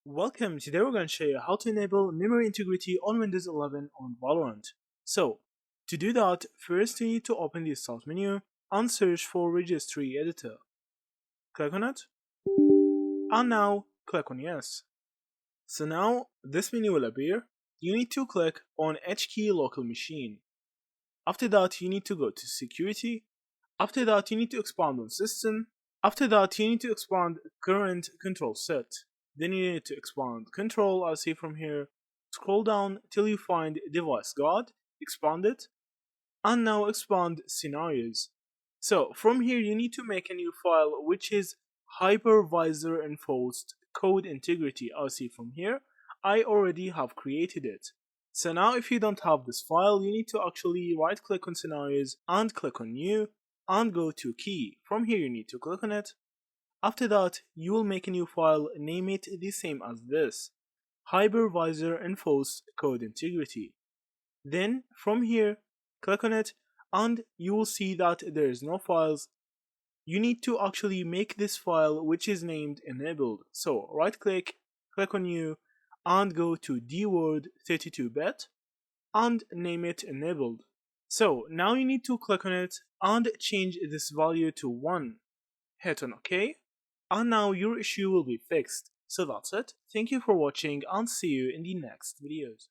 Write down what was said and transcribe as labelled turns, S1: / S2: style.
S1: Welcome, today we're going to show you how to enable memory integrity on Windows 11 on Valorant. So, to do that, first you need to open the Start menu and search for Registry Editor. Click on it, and now click on Yes. So now this menu will appear. You need to click on HKey Local Machine. After that, you need to go to Security. After that, you need to expand on System. After that, you need to expand Current Control Set. Then you need to expand Control, as see from here. Scroll down till you find Device Guard, expand it, and now expand Scenarios. So from here, you need to make a new file which is Hypervisor Enforced Code Integrity, as see from here. I already have created it. So now if you don't have this file, you need to actually right click on Scenarios and click on New and go to Key. From here you need to click on it. After that, you will make a new file, name it the same as this, Hypervisor Enforced Code Integrity. Then from here, click on it and you will see that there is no files. You need to actually make this file which is named enabled. So right click, click on New and go to dword 32-bit and name it enabled. So now you need to click on it and change this value to 1. Hit on OK, and now your issue will be fixed. So that's it. Thank you for watching and see you in the next videos.